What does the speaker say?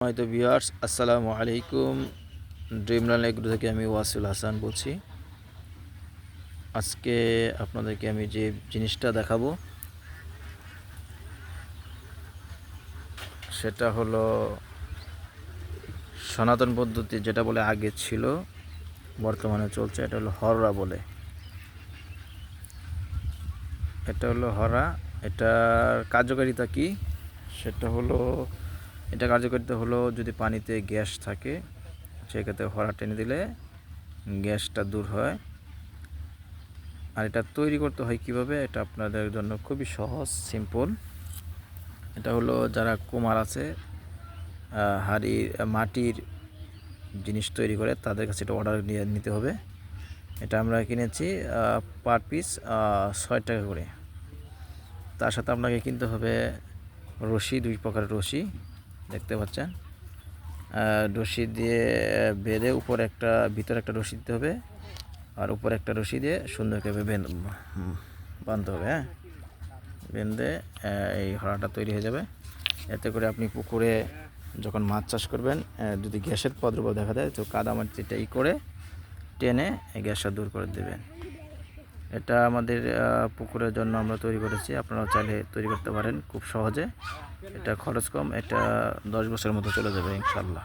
হয়তো ভিউয়ার্স আসসালামু আলাইকুম। ড্রিমল্যান্ড এগ্রো থেকে আমি ওয়াসিল হাসান বলছি। আজকে আপনাদেরকে আমি যে জিনিসটা দেখাবো সেটা হলো সনাতন পদ্ধতি, যেটা বলে আগে ছিল বর্তমানে চলছে। এটা হলো হররা বলে। এটা হলো হরা। এটার কার্যকারিতা কি? সেটা হলো এটা কার্যকারিতা হলো যদি পানিতে গ্যাস থাকে সেক্ষেত্রে হরা টেনে দিলে গ্যাসটা দূর হয়। আর এটা তৈরি করতে হয় কিভাবে, এটা আপনাদের জন্য খুবই সহজ, সিম্পল। এটা হলো যারা কুমার আছে, মাটির জিনিস তৈরি করে, তাদের কাছে এটা অর্ডার নিতে হবে। এটা আমরা কিনেছি পার পিস 6 টাকা করে। তার সাথে আপনাকে কিনতে হবে রশি, 2 প্রকারের রশি দেখতে পাচ্ছেন। রশি দিয়ে বেঁধে ভিতরে একটা রশি দিতে হবে, আর উপরে একটা রশি দিয়ে সুন্দর করে বাঁধতে হবে। বেঁধে এই হরাটা তৈরি হয়ে যাবে। এতে করে আপনি পুকুরে যখন মাছ চাষ করবেন, যদি গ্যাসের প্রাদুর্ভাব দেখা দেয় তো কাদামাটিটা করে টেনে এই গ্যাসটা দূর করে দেবেন। এটা আমাদের পুকুরের জন্য আমরা তৈরি করেছি, আপনারাও চাইলে তৈরি করতে পারেন খুব সহজে। এটা খরচ কম, এটা 10 বছরের মতো চলে যাবে ইনশাল্লাহ।